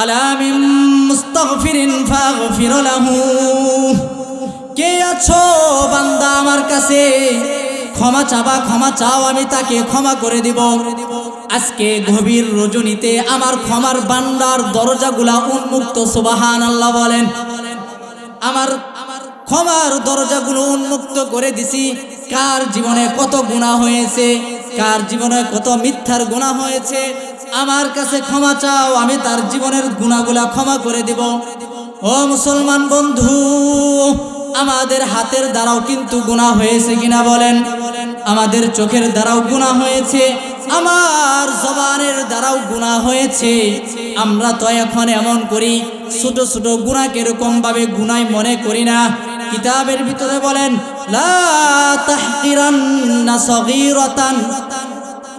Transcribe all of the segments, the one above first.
আলা মিন মুস্তাগফিরিন ফাগফির লাহু। কে আছো বান্দা আমার কাছে ক্ষমা চাবা, ক্ষমা চাও, আমি তাকে ক্ষমা করে দিব। আজকে গভীর রজনীতে আমার ক্ষমার বান্দার দরজাগুলা উন্মুক্ত। সুবহানাল্লাহ বলেন। আমার ক্ষমার দরজাগুলো উন্মুক্ত করে দিছি। কার জীবনে কত গুনাহ হয়েছে, কার জীবনে কত মিথ্যার গুনাহ হয়েছে, আমার কাছে ক্ষমা চাও, আমি তার জীবনের গুনাহগুলা ক্ষমা করে দিব। ও মুসলমান বন্ধু, আমাদের হাতের দ্বারাও কিন্তু গুনাহ হয়েছে কিনা বলেন? আমাদের চোখের দ্বারাও গুনাহ হয়েছে, আমার জবানের দ্বারাও গুনাহ হয়েছে। আমরা তো এখন এমন করি, ছোট ছোট গুনাহ এরকম ভাবে গুনাহ মনে করি না। কিতাবের ভিতরে বলেন, লা তাহকিরান্না সগীরাতান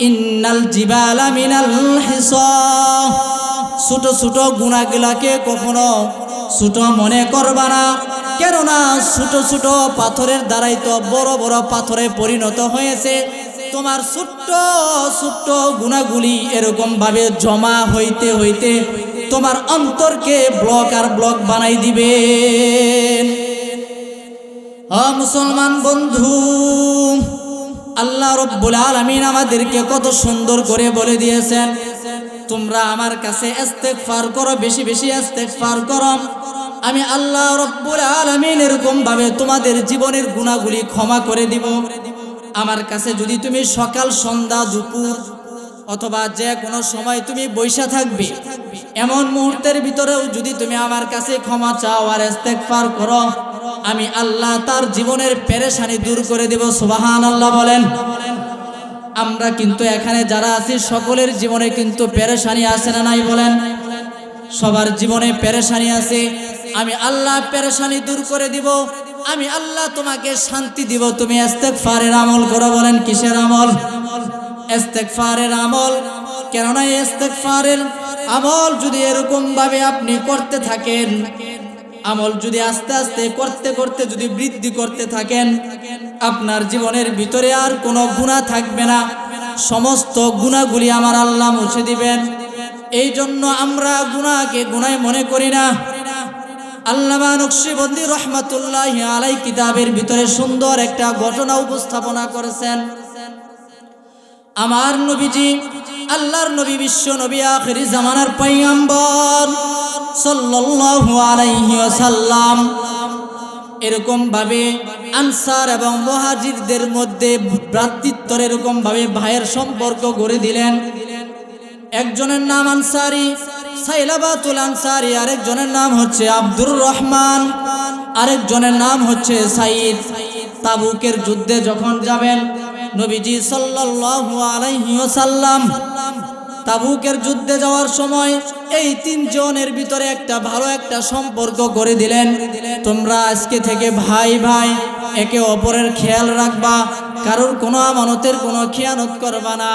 ইন্নাল জিবালা মিনাল হিসা। ছোট ছোট গুনাহগুলোকে কখনো ছোট মনে করবা না, কেননা ছোট ছোট পাথরের দ্বারাই তো বড় বড় পাথরে পরিণত হয়েছে। তোমার ছোট্ট ছোট্ট গুনাহগুলি এরকম ভাবে জমা হইতে হইতে তোমার অন্তরকে ব্লক আর ব্লক বানাই দিবেন। মুসলমান বন্ধু, আল্লাহ রব্বুল আলামিন আমাদেরকে কত সুন্দর করে বলে দিয়েছেন, তোমরা আমার কাছে ইস্তেগফার করো, বেশি বেশি ইস্তেগফার করো, আমি আল্লাহ রব্বুল আলামিন এরকম ভাবে তোমাদের জীবনের গুনাহগুলি ক্ষমা করে দিব। আমার কাছে যদি তুমি সকাল সন্ধ্যা দুপুর অথবা যে কোনো সময় তুমি বৈশা থাকবে, এমন মুহূর্তের ভিতরেও যদি তুমি আমার কাছে ক্ষমা চাও আর ইস্তেগফার করো, আমি আল্লাহ তার জীবনের পেরেশানি দূর করে দেব। সুবহানাল্লাহ বলেন। আমরা কিন্তু এখানে যারা আছি সকলের জীবনে কিন্তু পেরেশানি আছে না নাই বলেন? সবার জীবনে পেরেশানি আছে। আমি আল্লাহ পেরেশানি দূর করে দিব, আমি আল্লাহ তোমাকে শান্তি দিব। তুমি ইস্তেগফারের আমল করো। বলেন কিসের আমল? ইস্তেগফারের আমল। কেননা ইস্তেগফারের আমল যদি এরকম ভাবে আপনি করতে থাকেন, আমল যদি আস্তে আস্তে করতে করতে যদি বৃদ্ধি করতে থাকেন, আপনার জীবনের ভিতরে আর কোনো গুনাহ থাকবে না, সমস্ত গুনাহগুলি আমার আল্লাহ মুছে দিবেন। এই জন্য আমরা গুনাহকে গুনাহ মনে করি না। আল্লামা নকশবন্দি রহমাতুল্লাহি আলাইহি কিতাবের ভিতরে সুন্দর একটা ঘটনা উপস্থাপনা করেছেন। আমার নবীজি, আল্লাহর নবী, বিশ্ব নবী, আখিরি জামানার পয়গম্বর সাল্লাল্লাহু আলাইহি ওয়াসাল্লাম এরকম ভাবে আনসার এবং মুহাজিরদের মধ্যে ভ্রাতৃত্বের এরকম ভাবে ভাইয়ের সম্পর্ক গড়ে দিলেন। একজনের নাম আনসারী, সাইলাবাতুল আনসারী, আরেকজনের নাম হচ্ছে আব্দুর রহমান, আরেকজনের নাম হচ্ছে সাইদ। তাবুকের যুদ্ধে যখন যাবেন নবীজি সাল্লাল্লাহু আলাইহি ওয়াসাল্লাম, তাবুকের যুদ্ধে যাওয়ার সময় এই তিনজনের ভিতরে একটা ভালো একটা সম্পর্ক করে দিলেন। তোমরা আজকে থেকে ভাই ভাই, একে অপরের খেয়াল রাখবা, কারোর কোনো আমানতের কোনো খেয়ানত করবা না।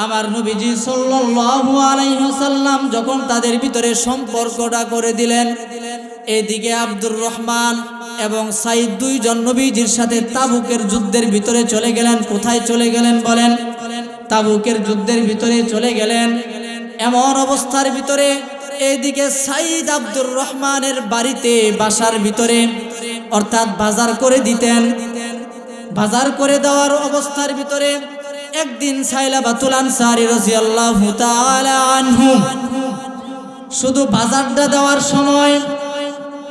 আমার নবীজি সাল্লাল্লাহু আলাইহি ওয়াসাল্লাম যখন তাদের ভিতরে সম্পর্কটা করে দিলেন, এদিকে আব্দুর রহমান এবং সাইদ দুইজন নবীজির সাথে তাবুকের যুদ্ধের ভিতরে চলে গেলেন। কোথায় চলে গেলেন বলেন? তাবুকের যুদ্ধের ভিতরে চলে গেলেন। এমন অবস্থার ভিতরে এইদিকে সাইদ আব্দুর রহমানের বাড়িতে বাসার ভিতরে অর্থাৎ বাজার করে দিতেন। বাজার করে দেওয়ার অবস্থার ভিতরে একদিন সাইলাবাতুল আনসারী রাদিয়াল্লাহু তাআলা আনহু শুধু বাজারটা দেওয়ার সময়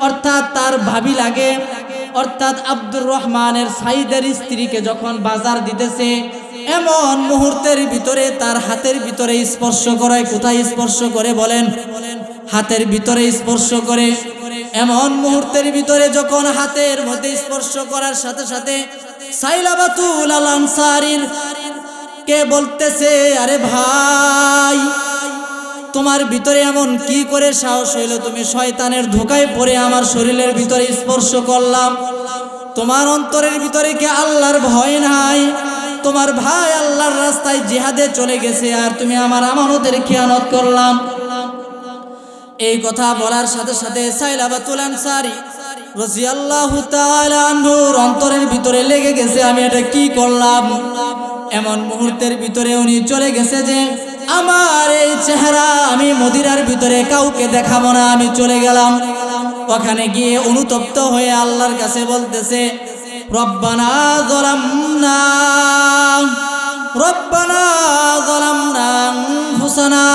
অর্থাৎ তার ভাবি লাগে, অর্থাৎ আব্দুর রহমানের সাইদের স্ত্রীকে যখন বাজার দিতেছে, এমন মুহূর্তের ভিতরে তার হাতের ভিতরে স্পর্শ করে। কোথায় স্পর্শ করে বলেন? হাতের ভিতরে স্পর্শ করে। এমন মুহূর্তের ভিতরে যখন হাতের মধ্যে স্পর্শ করার সাথে সাথে সাইলাবাতুল আনসারীর কে বলতেছে, আরে ভাই, তোমার ভিতরে এমন কি করে সাহস হইল, তুমি শয়তানের ধোঁকায় পড়ে আমার শরীরের ভিতরে স্পর্শ করলাম? তোমার অন্তরের ভিতরে কি আল্লাহর ভয় নাই? তোমার ভাই আল্লাহর রাস্তায় জিহাদে চলে গেছে, আর তুমি আমার আমানতের খেয়ানত করলাম। এই কথা বলার সাথে সাথে সাইলাবাতুল আনসারী রাদিয়াল্লাহু তাআলা আনহুর অন্তরের ভিতরে লেগে গেছে, আমি এটা কি করলাম। এমন মুহূর্তের ভিতরে উনি চলে গেছে যে আমার এই চেহারা আমি মদিনার ভিতরে কাউকে দেখাবো না, আমি চলে গেলাম। ওখানে গিয়ে অনুতপ্ত হয়ে আল্লাহর কাছে বলতেছে, রব্বানা যালামনা আনফুসানা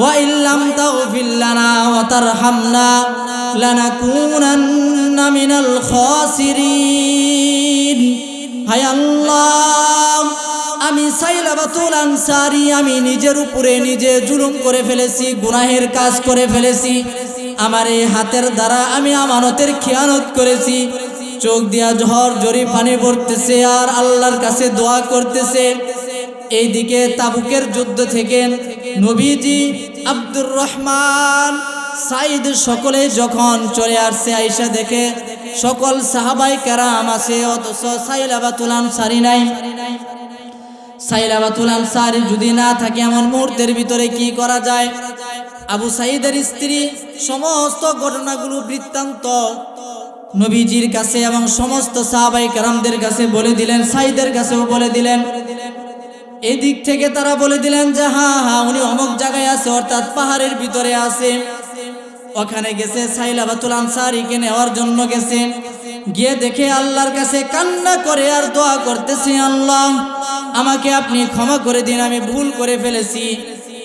ওয়া ইল্লাম তাগফির লানা ওয়া তারহামনা লানাকুনান্না মিনাল খাসিরিন। হায় আল্লাহ, আমি সাইলাবাতুল আনসারী, আমি নিজের উপরে নিজে জুলুম করে ফেলেছি, গুনাহের কাজ করে ফেলেছি। আমার এই হাতের দ্বারা আমি আমানতের খিয়ানত করেছি। চোখ দিয়া ঝড় ঝরি পানি পড়তেছে আর আল্লাহর কাছে দোয়া করতেছে। এইদিকে তাবুকের যুদ্ধ থেকে নবীজি, আব্দুর রহমান, সাইদ সকলে যখন চলে আসছে, আয়েশা দেখে সকল সাহাবায়ে কেরাম আছে, অথচ সাইলাবাতুল আনসারী নাই। সাইলাবাতুল আনসারী যদি না থাকে এমন মুহূর্তের ভিতরে কি করা যায়? আবু সাইদের স্ত্রী সমস্ত ঘটনাগুলো বৃত্তান্ত নবীজির কাছে এবং সমস্ত সাহাবায়ে কেরামদের কাছে বলে দিলেন, সাইদের কাছেও বলে দিলেন। এই দিক থেকে তারা বলে দিলেন যে হ্যাঁ উনি অমুক জায়গায় আছে, অর্থাৎ পাহাড়ের ভিতরে আছে। ওখানে গেছে, সাইলাবাতুল আনসারীকে নেওয়ার জন্য গেছে। গিয়ে দেখে আল্লাহর কাছে কান্না করে আর দোয়া করতেছে, আল্লাহ আমাকে আপনি ক্ষমা করে দিন, আমি ভুল করে ফেলেছি।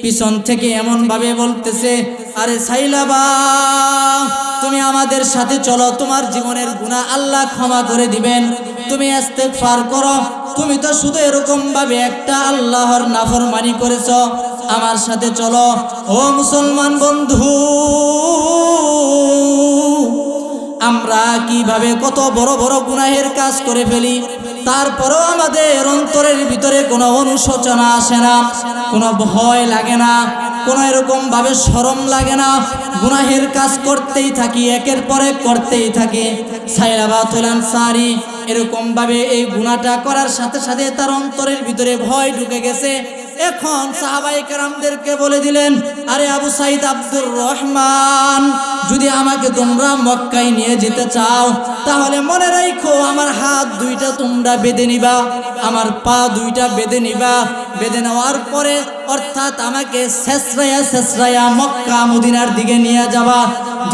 পিছন থেকে এমন ভাবে বলতেছে, আরে সাইলাবা, তুমি আমাদের সাথে চলো, তোমার জীবনের গুনাহ আল্লাহ ক্ষমা করে দিবেন। তুমি ইস্তেগফার করো, তুমি তো শুধু এরকম ভাবে একটা আল্লাহর নাফরমানি করেছো, আমার সাথে চলো। ও মুসলমান বন্ধু, আমরা কিভাবে কত বড় বড় গুনাহের কাজ করে ফেলি, তারপরেও আমাদের অন্তরের ভিতরে কোনো অনুশোচনা আসে না, কোনো ভয় লাগে না, কোনো এরকম ভাবে শরম লাগে না। গুনাহের কাজ করতেই থাকি, একের পর এক করতেই থাকি। সাইলাবাতুল আনসারী এরকম ভাবে এই গুনাহটা করার সাথে সাথে তার অন্তরের ভিতরে ভয় ঢুকে গেছে। এখন সাহাবায়ে কেরামদেরকে বলে দিলেন, আরে আবু সাইদ, আব্দুর রহমান, যদি আমাকে তোমরা মক্কায় নিয়ে যেতে চাও তাহলে মনে রাখো আমার হাত দুইটা তোমরা বেঁধে নিবা, আমার পা দুইটা বেঁধে নিবা। বেঁধে নেওয়ার পরে অর্থাৎ আমাকে শেষরায়া মক্কা মদিনার দিকে নিয়ে যাবা,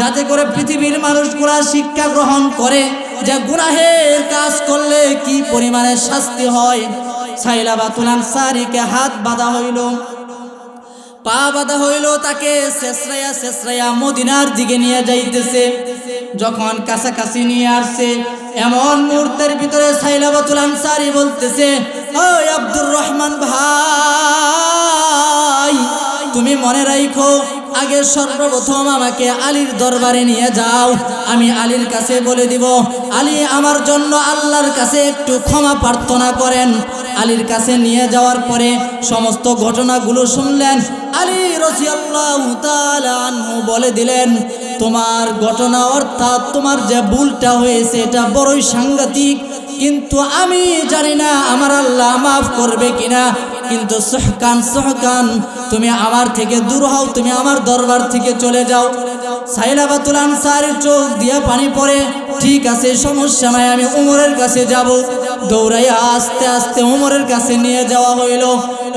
যাতে করে পৃথিবীর মানুষগুলা শিক্ষা গ্রহণ করে যে গুনাহের কাজ করলে কি পরিমাণে শাস্তি হয়। সাইলাবাতুল আনসারীকে হাত বাঁধা হইল, পা বাঁধা হইল, তাকে শেষরায়া মদিনার দিকে নিয়ে যাইতেছে। যখন কাছাকাছি নিয়ে আসছে এমন মুহূর্তের ভিতরে সাইলাবাতুল আনসারী বলতেছে, ওই আব্দুর রহমান ভাই, তুমি মনে রাখো আগে সর্বপ্রথম আমাকে আলীর দরবারে নিয়ে যাও, আমি আলীর কাছে বলে দিব আলী আমার জন্য আল্লাহর কাছে একটু ক্ষমা প্রার্থনা করেন। আলীর কাছে নিয়ে যাওয়ার পরে সমস্ত ঘটনাগুলো শুনলেন। আলী রাদিয়াল্লাহু তাআলা আনহু বলে দিলেন, তোমার ঘটনা অর্থাৎ তোমার যে ভুলটা হয়েছে এটা বড়ই সাংঘাতিক, কিন্তু আমি জানি না আমার আল্লাহ মাফ করবে কিনা। কিন্তু সহকান তুমি আমার থেকে দূর হও, তুমি আমার দরবার থেকে চলে যাও। সাইলাবাতুল আনসারীর চোখ দিয়ে পানি পড়ে, ঠিক আছে সমস্যা নাই, আমি উমরের কাছে যাব। দৌড়াইয়া আস্তে আস্তে উমরের কাছে নিয়ে যাওয়া হইল।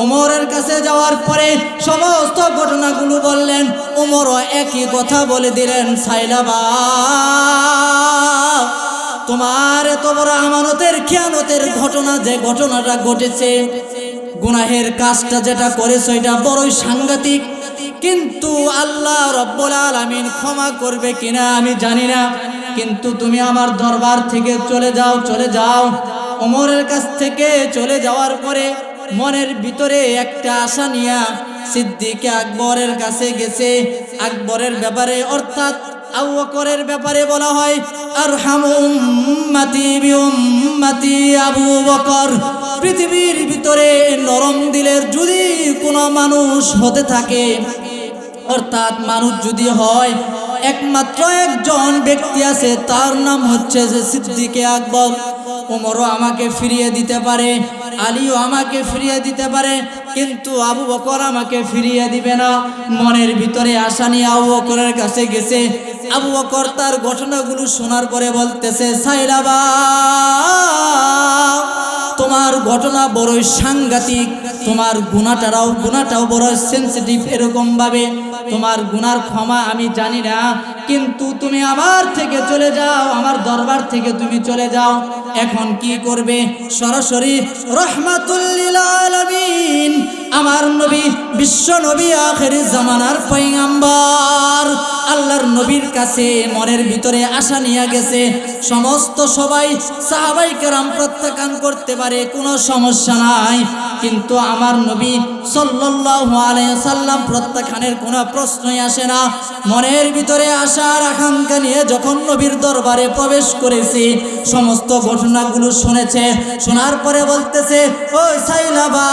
উমরের কাছে যাওয়ার পরে সমস্ত ঘটনাগুলো বললেন। উমরও একই কথা বলে দিলেন, সাইলাবা, তোমার এত বড় আমানতের খিয়ানতের ঘটনা, যে ঘটনাটা ঘটেছে, গুনাহের কাজটা যেটা করেছো এটা বড়ই সাংঘাতিক, কিন্তু আল্লাহ রব্বুল আলামিন ক্ষমা করবে কিনা আমি জানি না, কিন্তু তুমি আমার দরবার থেকে চলে যাও। ওমরের কাছ থেকে চলে যাওয়ার পরে মনের ভিতরে একটা আশা নিয়া সিদ্দিক আকবরের কাছে গেছে। আকবরের ব্যাপারে অর্থাৎ আবু বকরের ব্যাপারে বলা হয়, আরহামু উম্মতি বিউম্মতি আবু বকর। পৃথিবীর ভিতরে নরম দিলের যদি কোনো মানুষ হতে থাকে, অর্থাৎ মানুষ যদি হয়, একমাত্র একজন ব্যক্তি আছে, তার নাম হচ্ছে যে সিদ্দিক আকবর। ওমরও আমাকে ফিরিয়ে দিতে পারে, আলীও আমাকে ফিরিয়ে দিতে পারে, কিন্তু আবু বকর আমাকে ফিরিয়ে দিবে না। মনের ভিতরে আশা নিয়ে আবু বকরের কাছে গেছে। আবু বকর তার ঘটনাগুলো শোনার পরে বলতেছে, সাইলাবা, তোমার ঘটনা বড়ই সাংঘাতিক, তোমার গুনাহটাও বড় সেনসিটিভ, এরকম ভাবে তোমার গুনার ক্ষমা আমি জানি না, কিন্তু তুমি আমার থেকে চলে যাও, আমার দরবার থেকে তুমি চলে যাও। এখন কি করবে? সরাসরি রাহমাতুল লিল আলামিন আমার নবী, বিশ্ব নবী, আখির জামানার পয়গম্বর আল্লাহর নবীর কাছে মনের ভিতরে আশা নিয়ে গেছে। সমস্ত সবাই সাহাবাই কেরাম প্রত্যাখ্যান করতে পারে, কোনো সমস্যা নাই, কিন্তু আমার নবী সাল্লাল্লাহু আলাইহি সাল্লাম প্রত্যাখ্যানের কোনো প্রশ্নই আসে না। মনের ভিতরে আশার আকাঙ্ক্ষা নিয়ে যখন নবীর দরবারে প্রবেশ করেছে, সমস্ত ঘটনাগুলো শুনেছে, শোনার পরে বলতেছে, ওই সাইলাবা,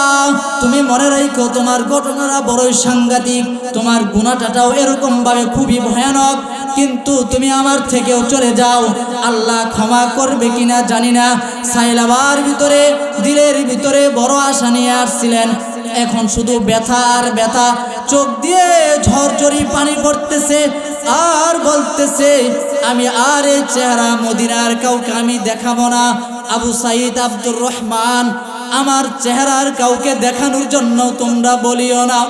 তুমি মনে রাখো তোমার ঘটনাটা বড়ই সাংঘাতিক, তোমার গুনাহটাও এরকম ভাবে খুবই ভয়ানক, কিন্তু তুমি আমার থেকেও চলে যাও, আল্লাহ ক্ষমা করবে কিনা জানি না। সাইলাবার ভিতরে, দিলের ভিতরে বড় আশা নিয়ে আসছিলেন, এখন শুধু ব্যথা আর ব্যথা, চোখ দিয়ে ঝরঝরি পানি পড়তেছে, আর বলতেছে, আমি আর এই চেহারা মদিনার কাউকে আমি দেখাবো না। আবু সাইদ আব্দুর রহমান, আমার চেহারার কাউকে দেখানোর জন্য তোমরা বলিও না।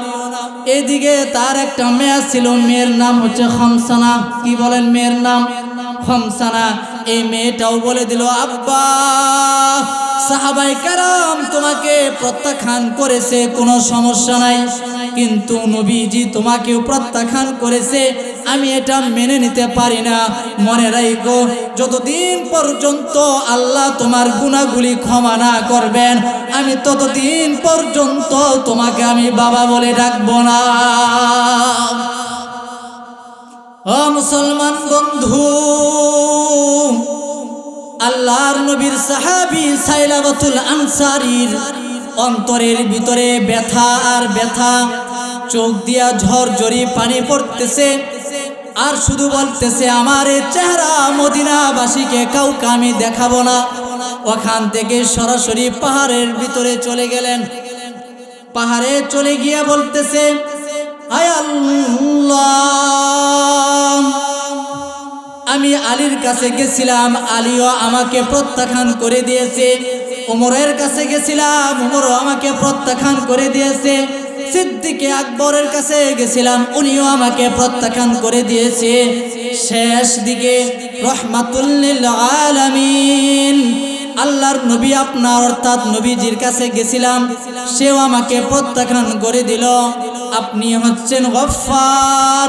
এদিকে তার একটা মেয়ে ছিল, মেয়ের নাম হচ্ছে খামসানা। কি বলেন? মেয়ের নাম খামসানা। এই মেয়েটাও বলে দিল, আব্বা, সাহাবায়ে কেরাম তোমাকে প্রত্যাখ্যান করেছে, কোনো সমস্যা নাই, কিন্তু নবীজি তোমাকেও প্রত্যাখ্যান করেছে, আমি এটা মেনে নিতে পারি না। মনে রাখো, যতদিন পর্যন্ত আল্লাহ তোমার গুনাহগুলি ক্ষমা না করবেন, আমি ততদিন পর্যন্ত তোমাকে আমি বাবা বলে ডাকবো না। ও মুসলমান বন্ধু, আল্লাহর নবীর সাহাবী সাইলাবাতুল আনসারীর অন্তরের ভিতরে ব্যথা আর ব্যথা, চোখ দিয়া ঝরঝরি পানি পড়তেছে, আর শুধু বলতেছে, আমার এই চেহারা মদিনাবাসীকে কাউকে আমি দেখাবো না। ওখান থেকে সরাসরি পাহাড়ের ভিতরে চলে গেলেন। পাহাড়ে চলে গিয়ে বলতেছে, আয় আল্লাহ, আমি আলীর কাছে গেছিলাম, আলীও আমাকে প্রত্যাখ্যান করে দিয়েছে। ওমরের কাছে গেছিলাম, ওমরও আমাকে প্রত্যাখ্যান করে দিয়েছে। সিদ্দিকে আকবরের কাছে গেছিলাম, উনিও আমাকে প্রত্যাখ্যান করে দিয়েছে। শেষ দিকে রাহমাতুল লিল আলামিন আল্লাহর নবী আপনার অর্থাৎ নবীজির কাছে গেছিলাম, সেও আমাকে প্রত্যাখ্যান করে দিল। আপনি হচ্ছেন গফফার,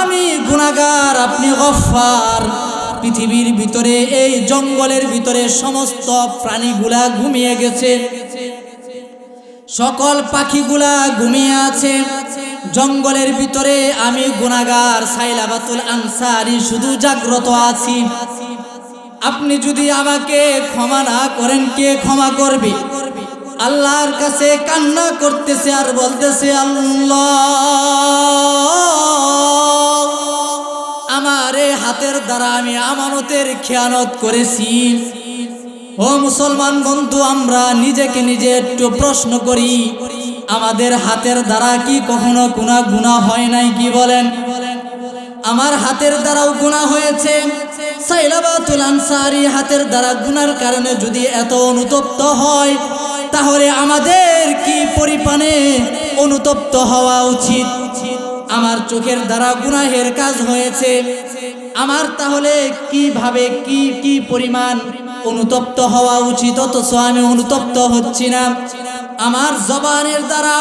আমি গুনাহগার, আপনি গফফার। পৃথিবীর ভিতরে, এই জঙ্গলের ভিতরে সমস্ত প্রাণীগুলা ঘুমিয়ে গেছে, সকল পাখিগুলা ঘুমিয়ে আছে, জঙ্গলের ভিতরে আমি গুনাহগার সাইলাবাতুল আনসারী শুধু জাগ্রত আছি। আপনি যদি আমাকে ক্ষমা না করেন, কে ক্ষমা করবে? আল্লাহর কাছে কান্না করতেছে আর বলতেছে, আল্লাহ, আমার এই হাতের দ্বারা আমি আমানতের খেয়ানত করেছি। ও মুসলমান বন্ধু, আমরা নিজেকে নিজে একটু প্রশ্ন করি, আমাদের হাতের দ্বারা কি কখনো কোনো গুনাহ হয় নাই? কি বলেন? আমার হাতের দ্বারাও গুনাহ হয়েছে। সাইলাবাতুল আনসারী হাতের দ্বারা গুনার কারণে যদি এত অনুতপ্ত হয়, তাহলে আমাদের কি পরিমাণে অনুতপ্ত হওয়া উচিত? আমার চোখের দ্বারা গুনাহের কাজ হয়েছে, আমার তাহলে কিভাবে কি পরিমাণ অনুতপ্ত হওয়া উচিত, অথচ আমি অনুতপ্ত হচ্ছি না। আমার জবানের দ্বারা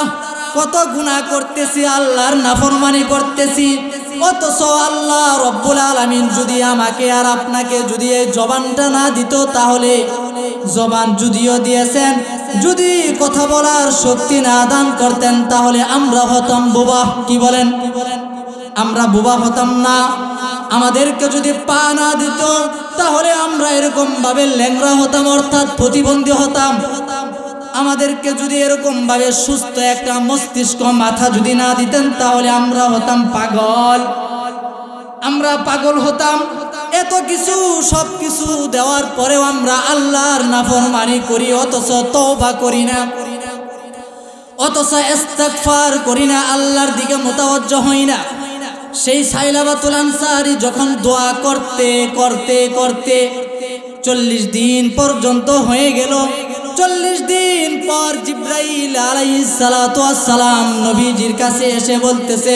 কত গুনাহ করতেছি, আল্লাহর নাফরমানি করতেছি, অথচ আল্লাহ রব্বুল আলামিন যদি আমাকে আর আপনাকে যদি এই জবানটা না দিত, তাহলে জবান যদিও দিয়েছেন, যদি কথা বলার শক্তি না দান করতেন, তাহলে আমরা হতাম বোবা। কি বলেন? আমরা বোবা হতাম না। আমাদেরকে যদি পা না দিত, তাহলে আমরা এরকম ভাবে ল্যাংড়া হতাম, অর্থাৎ প্রতিবন্ধী হতাম। আমাদেরকে যদি এরকম ভাবে সুস্থ একটা মস্তিষ্ক, মাথা যদি না দিতেন, তাহলে আমরা হতাম পাগল, আমরা পাগল হতাম। এত কিছু, সব কিছু দেওয়ার পরেও আমরা আল্লাহর নাফরমানি করি, অথচ তওবা করি না, অথচ ইস্তিগফার করি না, আল্লাহর দিকে মুতাওয়াজ্জহ হই না। সেই সাইলাবাতুল আনসারী যখন দোয়া করতে করতে করতে 40 দিন পর্যন্ত হয়ে গেল, 40 দিন পর জিব্রাইল আলাইহিস সালাতু ওয়াস সালাম নবীজির কাছে এসে বলতেছে,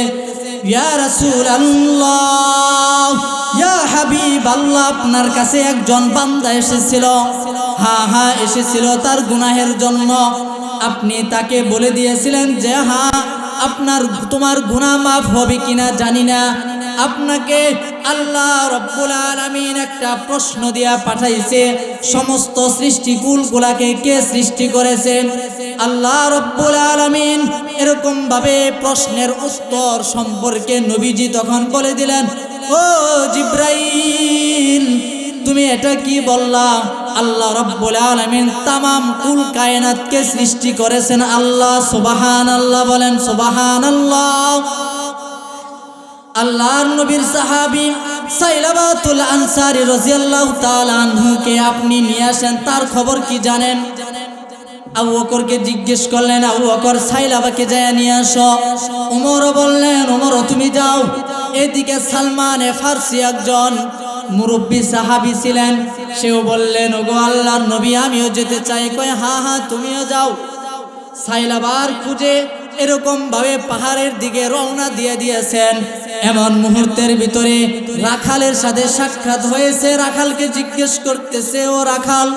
ইয়া রাসূলুল্লাহ, ইয়া হাবিবাল্লাহ, আপনার কাছে একজন বান্দা এসেছিল। হ্যাঁ এসেছিল তার গুনাহের জন্য। আপনি তাকে বলে দিয়েছিলেন যে তোমার গুনাহ মাফ হবে কিনা জানি না। আপনাকে আল্লাহ রব্বুল আলামিন একটা প্রশ্ন দিয়া পাঠাইছে, সমস্ত সৃষ্টিকুলগুলাকে কে সৃষ্টি করেছেন? আল্লাহ রব্বুল আলামিন এরকম ভাবে প্রশ্নের উত্তর সম্পর্কে নবীজি তখন বলে দিলেন, ও জিব্রাইল, তুমি এটা কি বললা? আল্লাহ রব্বুল আলামিন তামাম কুল কায়নাতকে সৃষ্টি করেছেন আল্লাহ। সুবহানাল্লাহ বলেন, সুবহানাল্লাহ। আল্লাহর নবীর সাহাবী সাইলাবাতুল আনসারী রাদিয়াল্লাহু তাআলা আনহুকে আপনি নিয়ে আসেন, তার খবর কি জানেন? আবু বকরকে জিজ্ঞেস করলেন, আবু বকর সাইলাবাকে যায় নিয়ে আসো। উমরও বললেন, উমর তুমি যাও। এদিকে সালমান ফারসি একজন মুরব্বী সাহাবী ছিলেন, সেও বললেন, ওগো আল্লাহর নবী, আমিও যেতে চাই। কয় হ্যাঁ তুমিও যাও। সাইলাবার খুঁজে এরকম ভাবে পাহাড়ের দিকে রওনা দিয়ে দিয়েছেন। এমন মুহূর্তের ভিতরে রাখালের সাথে সাক্ষাৎ হয়েছে। রাখালকে জিজ্ঞেস করতেছে, ও রাখাল,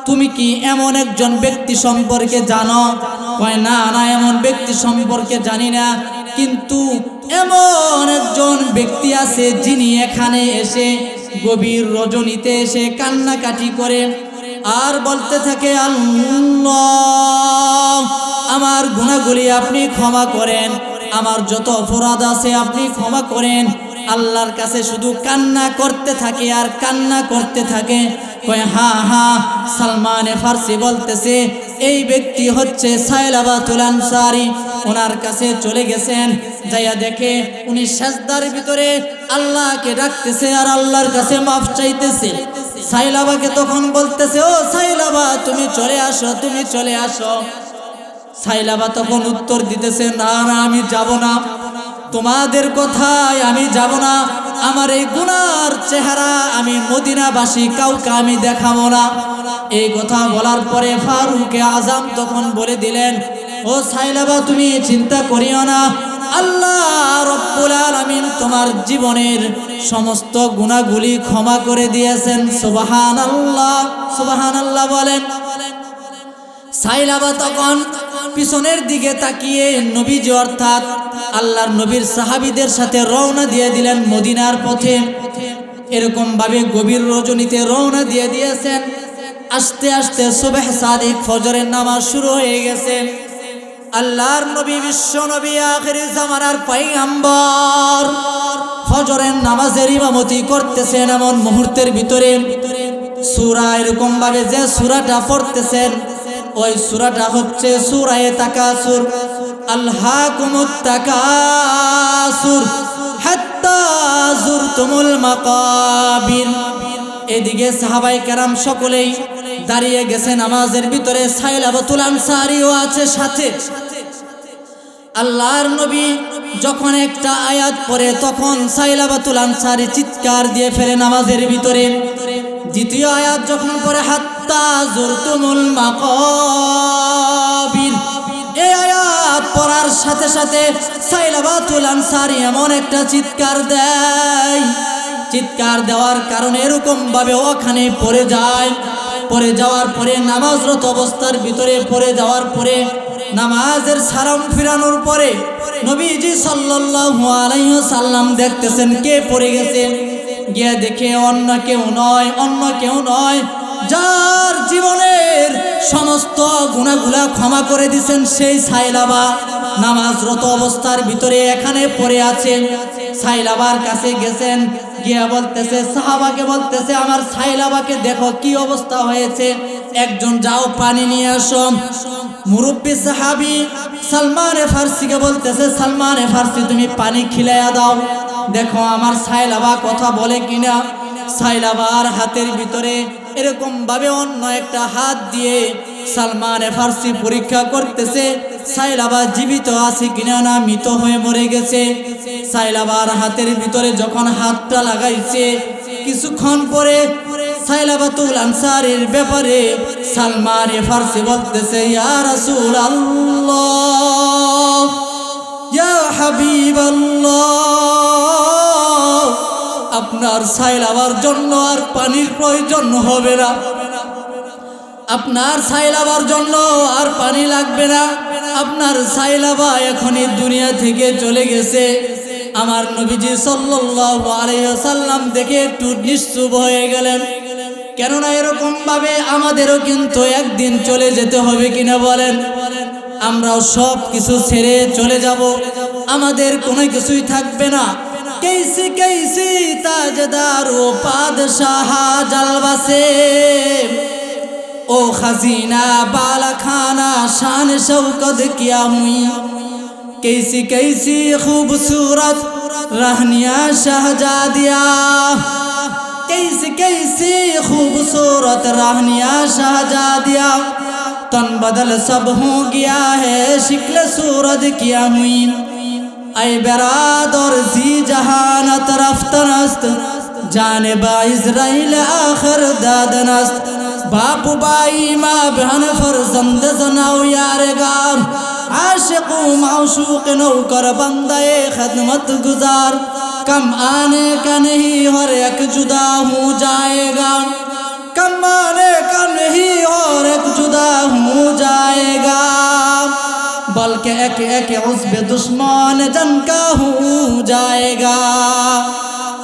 তুমি কি এমন একজন ব্যক্তি সম্পর্কে জানো? কয় না, এমন ব্যক্তি সম্পর্কে জানি না, কিন্তু এমন একজন ব্যক্তি আছে যিনি এখানে এসে গভীর রজনীতে এসে কান্নাকাটি করে আর বলতে থাকে, আল্লাহ, আমার গুনাহগুলি আপনি ক্ষমা করেন, আমার যত অপরাধ আছে আপনি ক্ষমা করেন। আল্লাহর কাছে শুধু কান্না করতে থাকে আর কান্না করতে থাকে। কয় হ্যাঁ। সালমান ফারসি বলতেছে, এই ব্যক্তি হচ্ছে সাইলাবাতুল আনসারী। ওনার কাছে চলে গেছেন, যাইয়া দেখে উনি সিজদার ভিতরে আল্লাহকে ডাকতেছে আর আল্লাহর কাছে মাফ চাইতেছে। সাইলাবাকে তখন বলতেছে, ও সাইলাবা, তুমি চলে আসো, তুমি চলে আসো। সাইলাবা তখন উত্তর দিতেছে, না আমি যাব না, তোমাদের কথায় আমি যাব না। আমার এই গুনার চেহারা আমি মদিনাবাসী কাউকে আমি দেখাবো না। এই কথা বলার পরে ফারুকে আজম তখন বলে দিলেন, ও সাইলাবা, তুমি চিন্তা করিও না, আল্লাহ রব্বুল আলামিন তোমার জীবনের সমস্ত গুনাহগুলি ক্ষমা করে দিয়েছেন। সুবহানাল্লাহ, সুবহানাল্লাহ বলেন। সাইলাবা তখন পিছনের দিকে তাকিয়ে নবীজি অর্থাৎ আল্লাহর নবীর সাহাবীদের সাথে রওনা দিয়ে দিলেন মদিনার পথে। এরকম ভাবে গভীর রজনীতে রওনা দিয়ে দিয়েছেন। আস্তে আস্তে সুবহ সাদিক ফজরের নামাজ শুরু হয়ে গেছে। আল্লাহর নবী, বিশ্ব নবী, আখির জামানার পয়গম্বর ফজরের নামাজের ইমামতি করতেছেন। এমন মুহূর্তের ভিতরে সূরা এরকম ভাবে যে সূরাটা পড়তেছেন, ওই সূরাটা হচ্ছে সূরা তাকাসুর। আলহাকুমুত তাকাসুর হাত্তা যুরতুমুল মাকাবির। এদিকে সাহাবায়ে কেরাম সকলেই দাঁড়িয়ে গেছে নামাজের ভিতরে। সাইলাবাতুল আনসারীও আছে সাথে। আল্লাহর নবী যখন একটা আয়াত পড়ে তখন সাইলাবাতুল আনসারী চিৎকার দিয়ে ফেলে নামাজের ভিতরে। দ্বিতীয় আয়াত যখন পড়ে, হাত্তা যুরতুমুল মাকাবির, এই আয়াত পড়ার সাথে সাথে সাইলাবাতুল আনসারী এমন একটা চিৎকার দেয়। চিৎকার দেওয়ার কারণে এরকম ভাবে ওখানে পড়ে যায়। পড়ে যাওয়ার পরে নামাজরত অবস্থার ভিতরে পড়ে যাওয়ার পরে নামাজের সালাম ফিরানোর পরে নবীজি সাল্লাল্লাহু আলাইহি ওয়াসাল্লাম দেখতেছেন কে পড়ে গেছে। গিয়ে দেখে অন্য কেউ নয়, যার জীবনের সমস্ত গুনাহগুলা ক্ষমা করে দিয়েছেন সেই সাইলাবা নামাজরত অবস্থার ভিতরে এখানে পড়ে আছেন। সাইলাবার কাছে গেছেন, গিয়া বলতেছে, সাহাবাকে বলতেছে, আমার সাইলাবাকে দেখো কি অবস্থা হয়েছে, একজন যাও পানি নিয়ে আসো। মুরব্বী সাহাবী সালমান ফারসিকে বলতেছে, সালমান ফারসি, তুমি পানি খিলাইয়া দাও, দেখো আমার সাইলাবা কথা বলে কিনা। সাইলাবার হাতের ভিতরে এরকম ভাবে অন্য একটা হাত দিয়ে সালমান ফারসি পরীক্ষা করতেছে সাইলাবা জীবিত আছে কিনা না মৃত হয়ে মরে গেছে। সাইলাবার হাতের ভিতরে যখন হাতটা লাগাইছে, কিছুক্ষণ পরে সাইলাবাতুল আনসারীর ব্যাপারে সালমান ফারসি বলতেছে, ইয়া রাসূলুল্লাহ, ইয়া হাবিবাল্লাহ, আপনার সাইলাবার জন্য আর পানির প্রয়োজন হবে না, আপনার সাইলাবার জন্য আর পানি লাগবে না, আপনার সাইলাবা এখনই দুনিয়া থেকে চলে গেছে। আমার নবীজি সাল্লাল্লাহু আলাইহি ওয়াসাল্লাম দেখে একটু নিশ্চুপ হয়ে গেলেন, কেননা এরকম ভাবে আমাদেরও কিন্তু একদিন চলে যেতে হবে কিনা বলেন। আমরাও সব কিছু ছেড়ে চলে যাব, আমাদের কোনো কিছুই থাকবে না। कैसी कैसी ताजदार ও पादशाह जलवा ओ खजीना बाला खाना शान शौकत किया हुई, कैसी कैसी खूबसूरत रहनिया शहजादिया, कैसी कैसी खूबसूरत रहनिया शहजादिया, तन बदल सब हो गया है शिक्ल सूरत किया हुई। ऐ बरादर जी जहानत रफ्तनस्त जाने बा इज़राइल आखिर दादनस्त, बाप बाई माँ बहन फरजंद जनाओ यारगार, आशिक माशूक नौकर बंदे खदमत गुजार, कम आने का नहीं हर एक जुदा हो जाएगा, कम आने का नहीं और एक जुदा हो जाएगा, बल्कि एक एक उस्बे दुश्मन जन का हो जाएगा।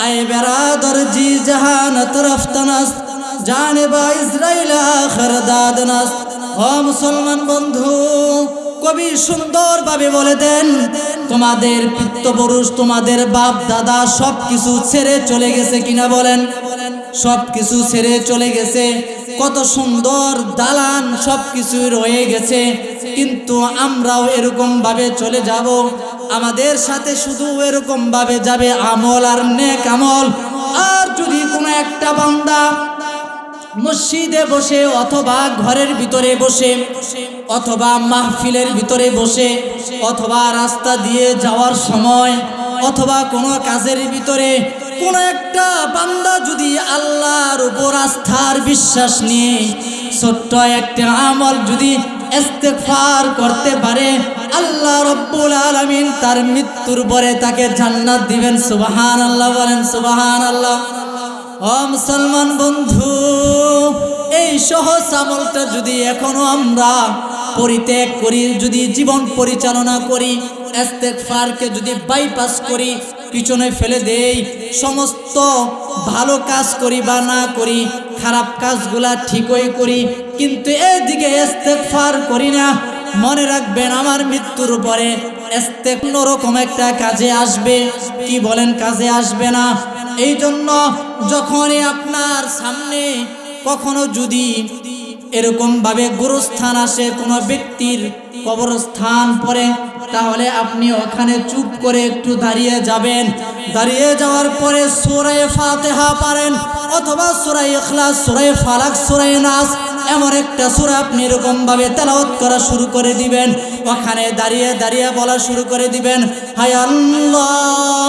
ऐ बरादर जी जहानत रफ्तनस्त जाने बा इज़राइल आखिर दादनस्त। ও মুসলমান বন্ধু, কবি সুন্দর ভাবে বলে দেন, তোমাদের পিতৃপুরুষ তোমাদের বাপ দাদা সব কিছু ছেড়ে চলে গেছে কিনা বলেন, সব কিছু ছেড়ে চলে গেছে, কত সুন্দর দালান সব কিছু রয়ে গেছে, কিন্তু আমরাও এরকম ভাবে চলে যাব। আমাদের সাথে শুধু এরকম ভাবে যাবে আমল আর নেক আমল। আর যদি কোনো একটা বান্দা মসজিদে বসে অথবা ঘরের ভিতরে বসে অথবা মাহফিলের ভিতরে বসে অথবা রাস্তা দিয়ে যাওয়ার সময় অথবা কোনো কাজের ভিতরে কোনো একটা বান্দা যদি আল্লাহর উপর আস্থার বিশ্বাস নিয়ে ছোট্ট একটা আমল যদি ইস্তেগফার করতে পারে, আল্লাহ রাব্বুল আলামিন তার মৃত্যুর পরে তাকে জান্নাত দিবেন। সুবহানাল্লাহ বলেন, সুবহানাল্লাহ। ও মুসলমান বন্ধু, এই সহজ আমলটা যদি এখনো আমরা পরিত্যাগ করি, যদি জীবন পরিচালনা করি, ইস্তেগফারকে যদি বাইপাস করি, পিছনে ফেলে দেই, সমস্ত ভালো কাজ করি বা না করি, খারাপ কাজগুলা ঠিকই করি, কিন্তু এদিকে ইস্তেগফার করি না, মনে রাখবেন আমার মৃত্যুর পরে ইস্তেগফার রকম একটা কাজে আসবে। কি বলেন, কাজে আসবে না? এই জন্য যখনই আপনার সামনে কখনো যদি এরকম ভাবে গোরস্থান আসে, কোনো ব্যক্তির কবরস্থান পড়ে, তাহলে আপনি ওখানে চুপ করে একটু দাঁড়িয়ে যাবেন। দাঁড়িয়ে যাওয়ার পরে সূরা ফাতিহা পড়েন অথবা সূরা ইখলাস, সূরা ফালাক, সূরা নাস, এমন একটা সূরা আপনি এরকম ভাবে তেলাওয়াত করা শুরু করে দিবেন। ওখানে দাঁড়িয়ে দাঁড়িয়ে বলা শুরু করে দিবেন, হায় আল্লাহ,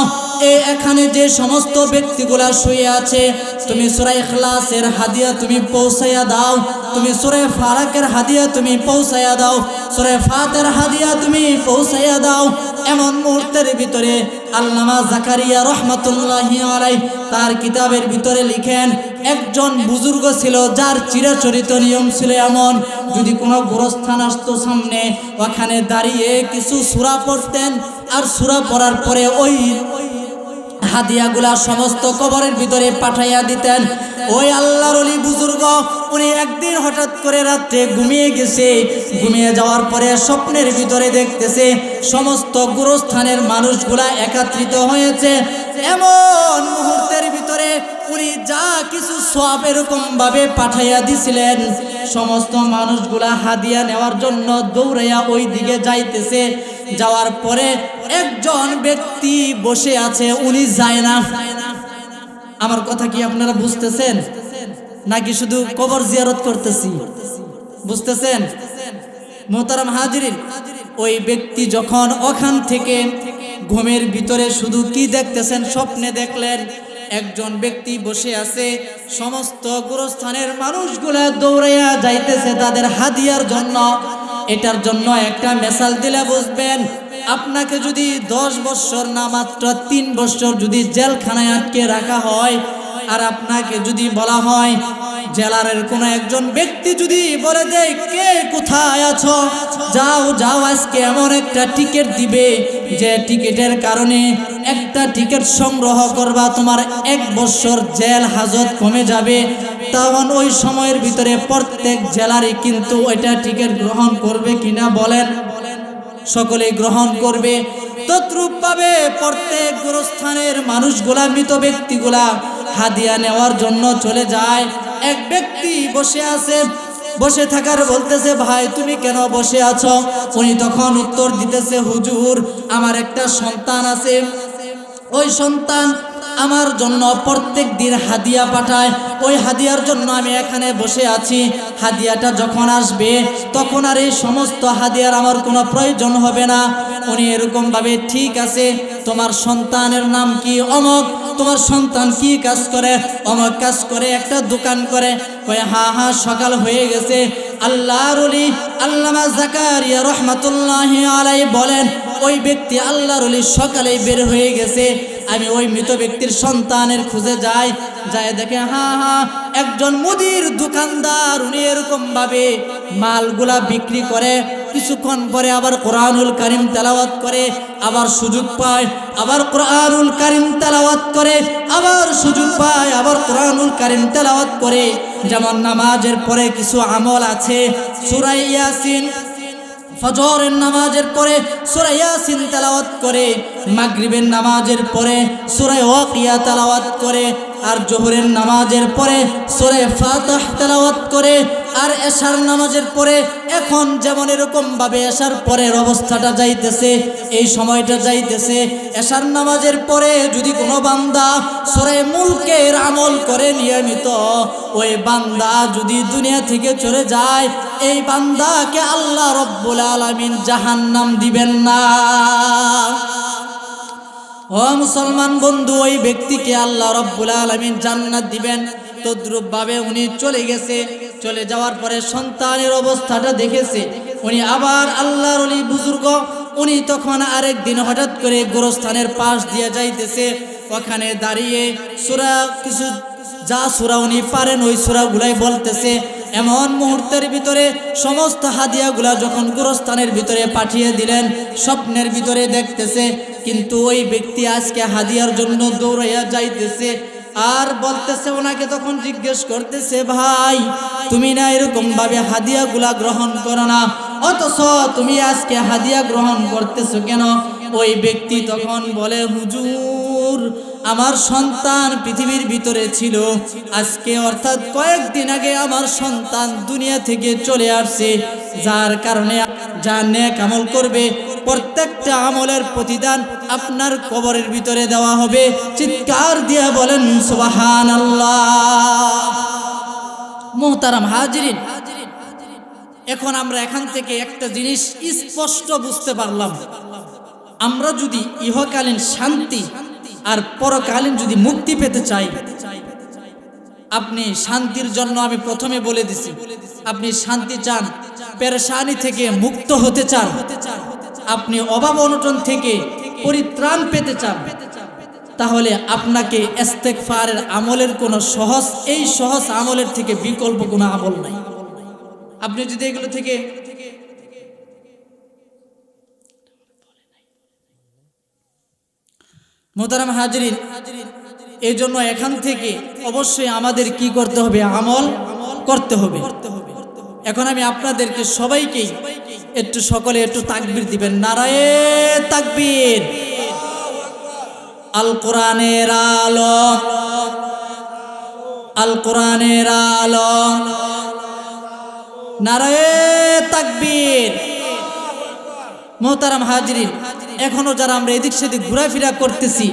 এখানে যে সমস্ত ব্যক্তিগুলা শুয়ে আছে, তুমি সূরা ইখলাসের হাদিয়া তুমি পৌঁছাইয়া দাও, তুমি সূরা ফালাকের হাদিয়া তুমি পৌঁছাইয়া দাও, সূরা ফাতিহার হাদিয়া তুমি পৌঁছাইয়া দাও। এমন মুহূর্তের ভিতরে আল্লামা জাকারিয়া রাহমাতুল্লাহি আলাইহি তার কিতাবের ভিতরে লিখেন, একজন বুজুর্গ ছিল যার চিরাচরিত নিয়ম ছিল এমন, যদি কোনো গোরস্থান আসতো সামনে, ওখানে দাঁড়িয়ে কিছু সূরা পড়তেন, আর সূরা পড়ার পরে ওই হাদিয়াগুলা সমস্ত কবরের ভিতরে পাঠাইয়া দিতেন। ওই আল্লাহর ওলি বুজুর্গ উনি একদিন হঠাৎ করে রাত্রে ঘুমিয়ে গেছে, ঘুমিয়ে যাওয়ার পরে স্বপ্নের ভিতরে দেখতেছে সমস্ত গোরস্থানের মানুষগুলা একত্রিত হয়েছে। এমন মুহূর্তের ভিতরে উনি যা কিছু সওয়াব এরকম ভাবে পাঠাইয়া দিছিলেন, সমস্ত মানুষগুলা হাদিয়া নেওয়ার জন্য দৌড়াইয়া ওই দিকে যাইতেছে। যাওয়ার পরে একজন ব্যক্তি বসে আছে, উনি যায় না। আমার কথা কি আপনারা বুঝতেছেন নাকি শুধু কবর জিয়ারত করতেছি? বুঝতেছেন? মোহতারাম হাজিরিন, ওই ব্যক্তি যখন ওখান থেকে ঘুমের ভিতরে শুধু কি দেখতেছেন, স্বপ্নে দেখলেন একজন ব্যক্তি বসে আছে, সমস্ত গোরস্থানের মানুষগুলা দৌড়াইয়া যাইতেছে তাদের হাদিয়ার জন্য। এটার জন্য একটা মেসাল দিলে বুঝবেন, আপনাকে যদি 10 বছর না মাত্র 3 বছর যদি জেলখানায় আটকে রাখা হয়, আর আপনাকে যদি বলা হয় জেলারের কোনো একজন ব্যক্তি যদি বলে দেয় কে কোথায় আছো, যাও যাও আজকে এমন একটা টিকিট দিবে যে টিকিটের কারণে একটা টিকিট সংগ্রহ করবা, তোমার 1 বছর জেল হাজত কমে যাবে, তখন ওই সময়ের ভিতরে প্রত্যেক জেলারই কিন্তু ওইটা টিকিট গ্রহণ করবে কিনা বলেন? সকলে গ্রহণ করবে। তদ্রূপ ভাবে প্রত্যেক গোরস্থানের মানুষগুলা, মৃত ব্যক্তিগুলা হাদিয়া নেওয়ার জন্য চলে যায়। এক ব্যক্তি বসে আছে, বসে থাকার বলতেছে ভাই তুমি কেন বসে আছো? উনি তখন উত্তর দিতেছে হুজুর আমার একটা সন্তান আছে, ওই সন্তান আমার জন্য প্রত্যেক দিন হাদিয়া পাঠায়, ওই হাদিয়ার জন্য আমি এখানে বসে আছি। হাদিয়াটা যখন আসবে তখন আর এই সমস্ত হাদিয়ার আমার কোনো প্রয়োজন হবে না। উনি এরকম ভাবে ঠিক আছে তোমার সন্তানের নাম কি? অমক। তোমার সন্তান কি কাজ করে? অমক কাজ করে, একটা দোকান করে। কয় হ্যাঁ সকাল হয়ে গেছে। আল্লাহর ওলি আল্লামা জাকারিয়া রহমাতুল্লাহি আলাইহি বলেন ওই ব্যক্তি আল্লাহর ওলি সকালেই বের হয়ে গেছে। আমি ওই মৃত ব্যক্তির সন্তানের খুঁজে যাই, যায় দেখে হ্যাঁ একজন মুদির দোকানদার, উনি এরকম ভাবে মালগুলা বিক্রি করে, কিছুক্ষণ পরে আবার কোরআনুল কারীম তেলাওয়াত করে, আবার সুযোগ পায় আবার কোরআনুল কারীম তেলাওয়াত করে, আবার সুযোগ পায় আবার কোরআনুল কারীম তেলাওয়াত করে। যেমন নামাজের পরে কিছু আমল আছে, সূরা ইয়াসিন, ফজরের নামাজের পরে সূরা ইয়াসিন তেলাওয়াত করে, মাগরিবের নামাজের পরে সূরা ওয়াকিয়া তেলাওয়াত করে, আর জোহরের নামাজের পরে সূরা ফাতিহা তেলাওয়াত করে, আর এশার নামাজের পরে এখন যেমন এরকম ভাবে এশার পরের অবস্থাটা যাইতেছে, এই সময়টা যাইতেছে। এশার নামাজের পরে যদি কোনো বান্দা সূরা মুলকের আমল করে নিয়মিত, ওই বান্দা যদি দুনিয়া থেকে চলে যায়, এই বান্দাকে আল্লাহ রব্বুল আলামিন জাহান্নাম দিবেন না। ও মুসলমান বন্ধু, ওই ব্যক্তিকে আল্লাহ রব্বুল আলামিন জান্নাত দিবেন। তদ্রূপ ভাবে উনি চলে গেছে, চলে যাওয়ার পরে সন্তানের অবস্থাটা দেখেছে। উনি আবার আল্লাহর ওলি বুজুর্গ, উনি তখন আরেক দিন হঠাৎ করে গোরস্থানের পাশ দিয়ে যাইতেছে, ওখানে দাঁড়িয়ে সূরা কিছু যা সূরা উনি পারেন ওই সূরাগুলাই বলতেছে। এমন মুহূর্তের ভিতরে সমস্ত হাদিয়াগুলা যখন গোরস্থানের ভিতরে পাঠিয়ে দিলেন, স্বপ্নের ভিতরে দেখতেছে, কিন্তু ওই ব্যক্তি আজকে হাদিয়ার জন্য দৌড়াইয়া যাইতেছে, আর বলতেছে, ওনাকে তখন জিজ্ঞেস করতেছে ভাই তুমি না এরকম ভাবে হাদিয়াগুলা গ্রহণ করো না, অথচ তুমি আজকে হাদিয়া গ্রহণ করতেছো কেন? ওই ব্যক্তি তখন বলে হুজুর আমার সন্তান পৃথিবীর ভিতরে ছিল, আজকে অর্থাৎ কয়েকদিন আগে আমার সন্তান দুনিয়া থেকে চলে আসছে, যার কারণে যা নেক আমল করবে প্রত্যেকটা আমলের প্রতিদান আপনার কবরের ভিতরে দেওয়া হবে। চিৎকার দিয়ে বলেন সুবহানাল্লাহ। মুহতারাম হাজিরিন, এখন আমরা এখান থেকে একটা জিনিস স্পষ্ট বুঝতে পারলাম, আমরা যদি ইহকালীন শান্তি আর পরকালীন যদি মুক্তি পেতে চাই, আপনি শান্তির জন্য আমি প্রথমে বলে দিছি, আপনি শান্তি চান, পেরেশানি থেকে মুক্ত হতে চান, আপনি অভাব অনটন থেকে পরিত্রাণ পেতে চান, তাহলে আপনাকে ইস্তেগফারের আমলের কোনো এই সহজ আমলের থেকে বিকল্প কোনো আমল নাই। আপনি যদি এগুলো থেকে মুহতারাম হাজিরিন, এই জন্য এখান থেকে অবশ্যই আমাদের কি করতে হবে? আমল করতে হবে। এখন আমি আপনাদেরকে সবাইকেই একটু সকলে একটু তাকবীর দিবেন, নারায়ে তাকবীর। আল কোরআনের আলো, আল কোরআনের আলো, নারায়ে তাকবীর। মুহতারাম হাজিরিন, এখনো যারা আমরা এদিক সেদিক ঘোরাফেরা করতেছি,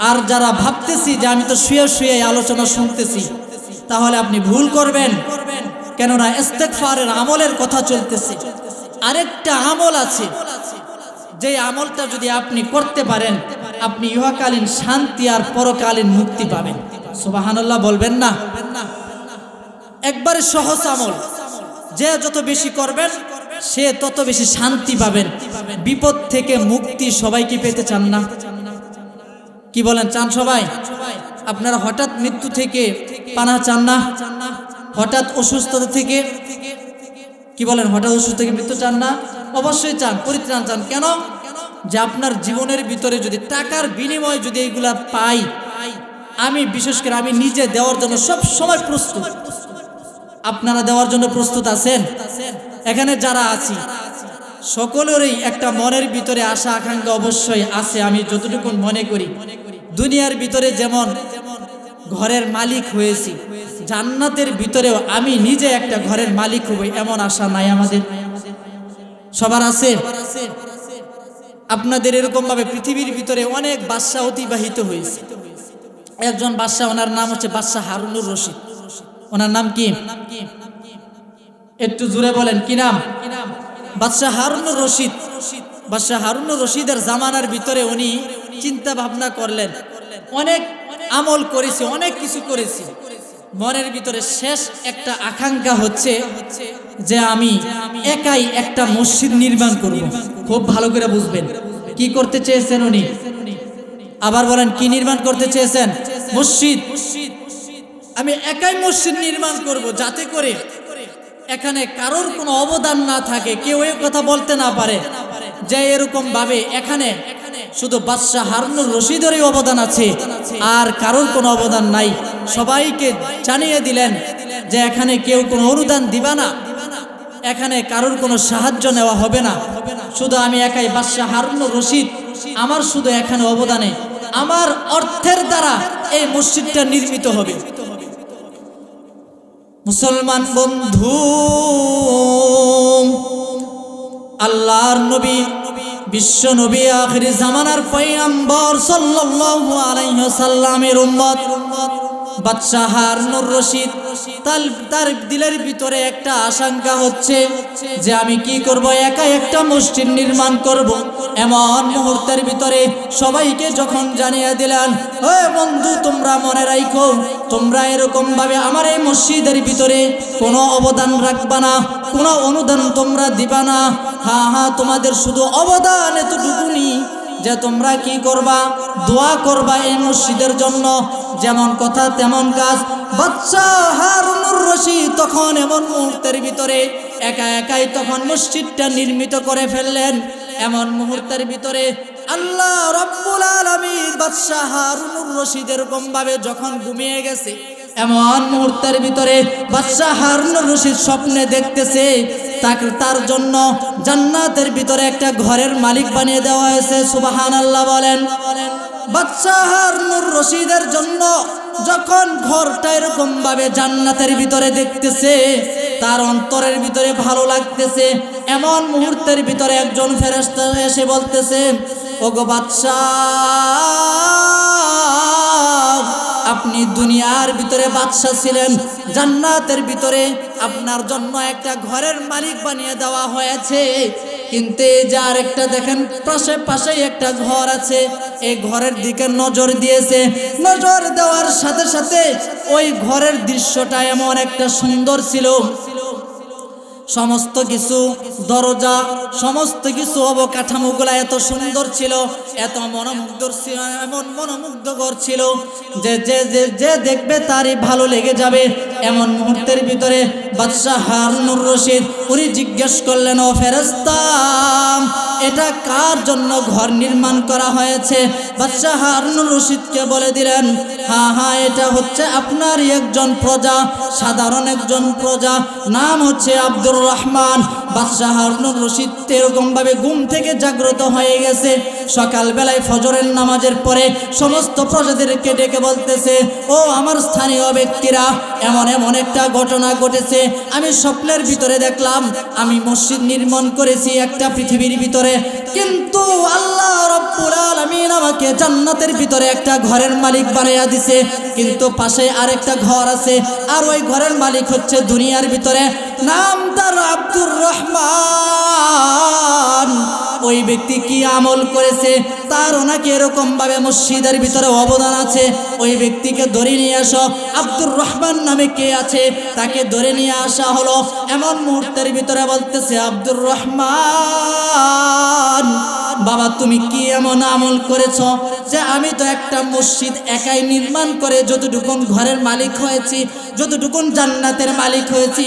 আর যারা ভাবতেছি যে আমি তো শুয়ে শুয়ে আলোচনা শুনতেছি, তাহলে আপনি ভুল করবেন, কেননা ইস্তেগফারের আমলের কথা চলতেছে। আরেকটা আমল আছে, যে আমলটা যদি আপনি করতে পারেন, আপনি ইহকালীন শান্তি আর পরকালীন মুক্তি পাবেন। সুবহানাল্লাহ বলবেন না? একবারে সহজ আমল, যে যত বেশি করবেন সে তত বেশি শান্তি পাবেন। বিপদ থেকে মুক্তি সবাই কি পেতে চান না? কি বলেন, চান সবাই? আপনারা হঠাৎ মৃত্যু থেকে পানা চান না? হঠাৎ অসুস্থতা থেকে, কি বলেন, হঠাৎ অসুস্থ থেকে মৃত্যু চান না? অবশ্যই চান, পরিত্রাণ চান। কেন? যে আপনার জীবনের ভিতরে যদি টাকার বিনিময়ে যদি এইগুলা পাই, আমি বিশেষ করে আমি নিজে দেওয়ার জন্য সব সময় প্রস্তুত। আপনারা দেওয়ার জন্য প্রস্তুত আছেন? এখানে যারা আছি সকলেরই একটা মনের ভিতরে আশা আকাঙ্ক্ষা অবশ্যই আছে। আমি যতটুকু মনে করি, দুনিয়ার ভিতরে যেমন ঘরের মালিক হয়েছি, জান্নাতের ভিতরেও আমি নিজে একটা ঘরের মালিক হব, এমন আশা নাই আমাদের? সবার আছে? আপনাদের এরকম ভাবে পৃথিবীর ভিতরে অনেক বাদশাহ অতিবাহিত হয়েছে। একজন বাদশাহ, ওনার নাম হচ্ছে বাদশাহ হারুনুর রশিদ। ওনার নাম কি? একটু জোরে বলেন, কি নাম? বাদশাহ হারুনুর রশিদ। বাদশাহ হারুনুর রশিদের জামানার ভিতরে উনি চিন্তা ভাবনা করলেন, অনেক আমল করেছি, অনেক কিছু করেছি। মনের ভিতরে শেষ একটা আকাঙ্ক্ষা হচ্ছে যে আমি একাই একটা মসজিদ নির্মাণ করব। খুব ভালো করে বুঝবেন কি করতে চেয়েছেন উনি। আবার বলেন, কি নির্মাণ করতে চেয়েছেন? মসজিদ। আমি একাই মসজিদ নির্মাণ করব, যাতে করে এখানে কারোর কোনো অবদান না থাকে, কেউ এই কথা বলতে না পারে যে এরকম ভাবে এখানে শুধু বাদশাহ হারুনুর রশিদেরই অবদান আছে আর কারোর কোনো অবদান নাই। সবাইকে জানিয়ে দিলেন যে এখানে কেউ কোনো অনুদান দিবা না, এখানে কারোর কোনো সাহায্য নেওয়া হবে না, শুধু আমি একাই বাদশাহ হারুনুর রশিদ, আমার শুধু এখানে অবদানে আমার অর্থের দ্বারা এই মসজিদটা নির্মিত হবে। মুসলমান বন্ধু, আল্লাহর নবী, বিশ্ব নবী, আখির জামানার পয়গম্বর সাল্লাল্লাহু আলাইহি ওয়াসাল্লামের উম্মত বাদশাহ হারুনুর রশিদ, তার দিলের ভিতরে একটা আশঙ্কা হচ্ছে যে আমি কি করব, একা একটা মসজিদ নির্মাণ করব। এমন মুহূর্তের ভিতরে সবাইকে যখন জানিয়ে দিলেন, ও বন্ধু, তোমরা মনে রাখো, তোমরা এরকম ভাবে আমার এই মসজিদের ভিতরে কোনো অবদান রাখবা না, কোনো অনুদান তোমরা দিবা না। হ্যাঁ, তোমাদের শুধু অবদান এতটুকুনি যে তোমরা কি করবা, দোয়া করবা এই মসজিদের জন্য। যেমন কথা তেমন কাজ। বাদশাহ হারুনুর রশিদ তখন এমন মুহূর্তের ভিতরে একা একাই তখন মসজিদটা নির্মিত করে ফেললেন। এমন মুহূর্তের ভিতরে আল্লাহ রাব্বুল আলামিন বাদশাহ হারুনুর রশিদ এরকম ভাবে যখন ঘুমিয়ে গেছে, এমন মুহূর্তের ভিতরে বাদশাহ হারুনুর রশিদ স্বপ্নে দেখতেছে তার জন্য জান্নাতের ভিতরে একটা ঘরের মালিক বানিয়ে দেওয়া হয়েছে। সুবহানাল্লাহ বলেন। বাদশাহ হারুনুর রশিদের জন্য যখন ঘরটা এরকম ভাবে জান্নাতের ভিতরে দেখতেছে, তার অন্তরের ভিতরে ভালো লাগতেছে। এমন মুহূর্তের ভিতরে একজন ফেরেশতা এসে বলতেছে, ওগো বাদশাহ, আপনি দুনিয়ার ভিতরে বাদশাহ ছিলেন, জান্নাতের ভিতরে আপনার জন্য একটা ঘরের মালিক বানিয়ে দেওয়া হয়েছে, কিন্তু এই যে আরেকটা দেখেন পাশে একটা ঘর আছে, এই ঘরের দিকে নজর দিয়েছে। নজর দেওয়ার সাথে সাথে ওই ঘরের দৃশ্যটা এমন একটা সুন্দর ছিল, সমস্ত কিছু দরজা, সমস্ত কিছু অবকাঠামোগুলা এত সুন্দর ছিল, এত মনোমুগ্ধকর ছিল, এমন মনোমুগ্ধকর ছিল যে যে যে যে দেখবে তারই ভালো লেগে যাবে। এমন মুহূর্তের ভিতরে বাদশাহ হারুনুর রশিদ উনি জিজ্ঞেস করলেন, ও ফেরেশতা, এটা কার জন্য ঘর নির্মাণ করা হয়েছে? বাদশাহ হারুনুর রশিদকে বলে দিলেন, হ্যাঁ, এটা হচ্ছে আপনারই একজন প্রজা, সাধারণ একজন প্রজা, নাম হচ্ছে আব্দুর রহমান। বাদশাহ হারুনুর রশিদ এরকম ভাবে ঘুম থেকে জাগ্রত হয়ে গেছে। সকালবেলায় ফজরের নামাজের পরে সমস্ত প্রজাদেরকে ডেকে বলতেছে, ও আমার স্থানীয় ব্যক্তিরা, এমন এমন একটা ঘটনা ঘটেছে। আমি স্বপ্নের ভিতরে দেখলাম আমি মসজিদ নির্মাণ করেছি একটা পৃথিবীর ভিতরে, কিন্তু আল্লাহ রাব্বুল আলামিন আমাকে জান্নাতের ভিতরে একটা ঘরের মালিক বানাইয়া দিছে, কিন্তু পাশে আরেকটা ঘর আছে, আর ওই ঘরের মালিক হচ্ছে দুনিয়ার ভিতরে, নাম তার আব্দুর রহমান। ওই ব্যক্তি কি আমল করেছে, তার ওনাকে এরকম ভাবে মসজিদের ভিতরে অবদান আছে, ওই ব্যক্তিকে ধরে নিয়ে আসো। আব্দুর রহমান নামে কে আছে তাকে ধরে নিয়ে আসা হলো। এমন মুহূর্তের ভিতরে বলতেছে, আব্দুর রহমান বাবা তুমি কি এমন আমল করেছো যে আমি তো একটা মসজিদ একাই নির্মাণ করে যতটুকুন ঘরের মালিক হয়েছি, যতটুকুন জান্নাতের মালিক হয়েছি,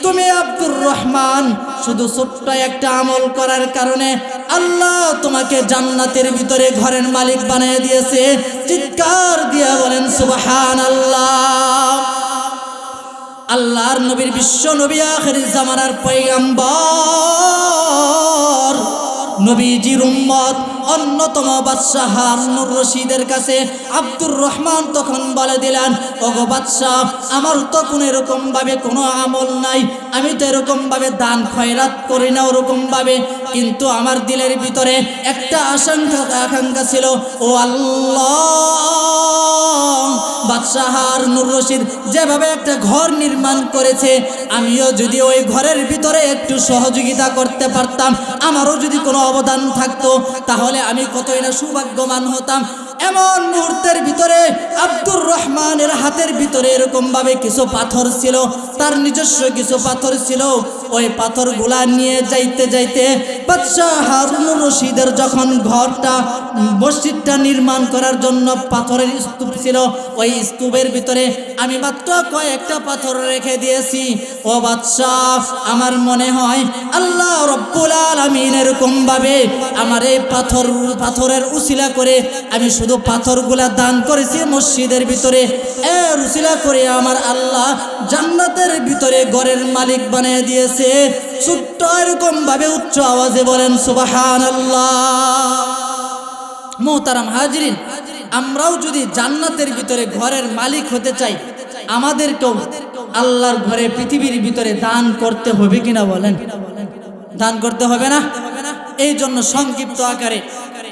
তুমি আব্দুর রহমান শুধু ছোট্ট একটা আমল করার কারণে আল্লাহ তোমাকে জান্নাতের ভিতরে ঘরের মালিক বানিয়ে দিয়েছে। চিৎকার দিয়ে বলেন সুবহানাল্লাহ। আল্লাহর নবীর বিশ্ব নবী আখির জামানার পয়গম্বর নবীজির উম্মত অন্যতম বাদশাহ হারুনুর রশিদের কাছে আব্দুর রহমান তখন বলে দিলেন, ওগো বাদশাহ আমার তো কোনো এরকম ভাবে কোনো আমল নাই, আমি তো এরকম ভাবে দান খয়রাত করি না ওরকম ভাবে, কিন্তু আমার দিলের ভিতরে একটা আকাঙ্ক্ষা ছিল, ও আল্লাহ বাদশাহ হারুনুর রশিদ যেভাবে একটা ঘর নির্মাণ করেছে, আমিও যদি ওই ঘরের ভিতরে একটু সহযোগিতা করতে পারতাম, আমারও যদি কোনো অবদান থাকতো, তাহলে আমি কতই না সৌভাগ্যবান হতাম। এমন মুহূর্তের ভিতরে আব্দুর রহমানের হাতের ভিতরে এরকম ভাবে কিছু পাথর ছিল, তার নিজস্ব কিছু পাথর ছিল। ওই পাথরগুলা নিয়ে যাইতে যাইতে বাদশাহ হারুনুর রশিদের যখন ঘরটা মসজিদটা নির্মাণ করার জন্য পাথরের স্তূপ ছিল, ওই স্তূপের ভিতরে আমি মাত্র কয়েকটা পাথর রেখে দিয়েছি। ও বাদশাহ আমার মনে হয় আল্লাহ রব্বুল আলামিন এরকম ভাবে আমার এই পাথরের উসিলা করে আমি শুধু পাথরগুলা দান করেছি মসজিদের ভিতরে, এর উসিলা করে আমার আল্লাহ জান্নাতের ভিতরে ঘরের মালিক বানিয়ে দিয়েছে। ছোট্ট এরকম ভাবে উচ্চ আওয়াজে বলেন সুবহানাল্লাহ। মুহতারাম হাজিরিন, আমরাও যদি জান্নাতের ভিতরে ঘরের মালিক হতে চাই, আমাদেরকেও আল্লাহর ঘরে পৃথিবীর ভিতরে দান করতে হবে কিনা বলেন? দান করতে হবে না? এই জন্য সংক্ষিপ্ত আকারে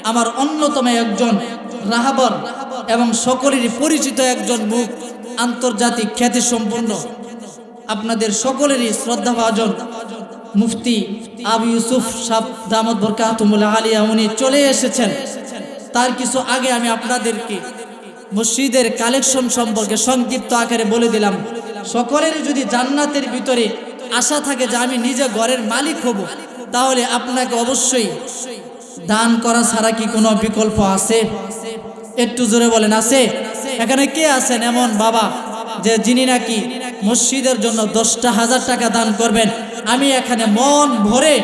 আমার অন্যতম একজন রাহাবর এবং সকলেরই পরিচিত একজন মুখ, আন্তর্জাতিক খ্যাতি সম্পন্ন, আপনাদের সকলেরই শ্রদ্ধাভাজন মুফতি আবু ইউসুফ সাহেব দামত বরকাতুল আলিয়া উনি চলে এসেছেন। তার কিছু আগে আমি আপনাদেরকে মসজিদের কালেকশন সম্পর্কে সংক্ষিপ্ত আকারে বলে দিলাম। সকলেরই যদি জান্নাতের ভিতরে আশা থাকে যে আমি নিজে ঘরের মালিক হব, তাহলে আপনাকে অবশ্যই দান করা ছাড়া কি কোনো বিকল্প আছে? একটু জোরে বলেন, আছে? এখানে কে আছেন এমন বাবা যে যিনি নাকি মসজিদের জন্য 10,000 টাকা দান করবেন? আমি এখানে মন ভরে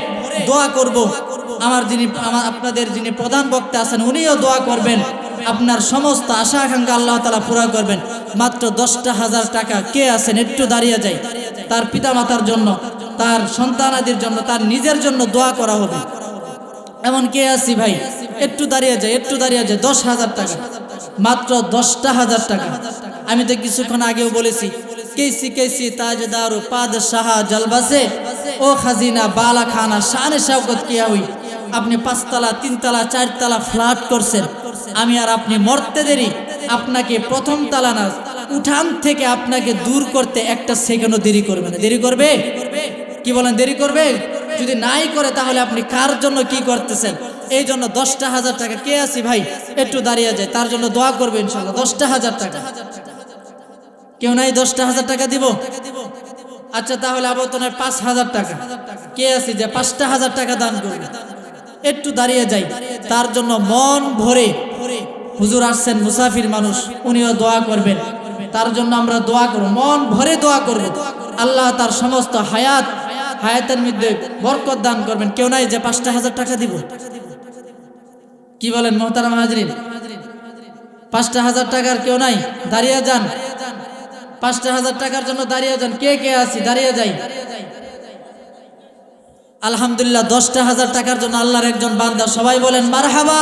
দোয়া করব। আপনাদের যিনি প্রধান বক্তা আছেন উনিও দোয়া করবেন, আপনার সমস্ত আশা আকাঙ্ক্ষা আল্লাহ তাআলা পুরা করবেন। মাত্র 10,000 টাকা কে আছেন? একটু দাঁড়িয়ে যাই। তার পিতামাতার জন্য, তার সন্তানাদির জন্য, তার নিজের জন্য দোয়া করা হবে। এমন কে আছি ভাই? একটু দাঁড়িয়ে যায়, একটু দাঁড়িয়ে যায়। 10,000 টাকা, মাত্র 10,000 টাকা। আমি তো কিছুক্ষণ আগেও বলেছি, কেসি কেসি তাজদারু পাদশাহ জলবাসে ও খাজিনা বালা খানা শানে শওকত কিয়া হুই। আপনি 5 তলা 3 তলা 4 তলা ফ্ল্যাট করছেন, আমি আর আপনি মরতে দেরি, আপনাকে প্রথম তলা না উঠান থেকে আপনাকে দূর করতে একটা সেকেন্ডও দেরি করবে না। দেরি করবে? কি বলেন, দেরি করবে? যদি নাই করে তাহলে আপনি কার জন্য কি করতেছেন? এই জন্য 10,000 টাকা কে আছি ভাই? একটু দাঁড়িয়ে যায়, তার জন্য দোয়া করবে ইনশাআল্লাহ। 10,000 টাকা কেউ নাই? 10,000 টাকা দিব? আচ্ছা তাহলে আবর্তনের 5,000 টাকা কে আছি যে 5,000 টাকা দান করবে? একটু দাঁড়িয়ে যাই, তার জন্য মন ভরে। হুজুর আসছেন, মুসাফির মানুষ, উনিও দোয়া করবেন, তার জন্য আমরা দোয়া করব, মন ভরে দোয়া করব। আল্লাহ তার সমস্ত হায়াতের মধ্যে বরকত দান করবেন। কেউ নাই যে 5,000 টাকা দিব? কি বলেন মুহতারাম হাজরিন? 5,000 টাকার কেউ নাই? দাঁড়িয়ে যান, 5,000 টাকার জন্য দাঁড়িয়ে যান। কে কে আছি? দাঁড়িয়ে যাই। আলহামদুলিল্লাহ, 10,000 টাকার জন্য আল্লাহর একজন বান্দা, সবাই বলেন মারহাবা।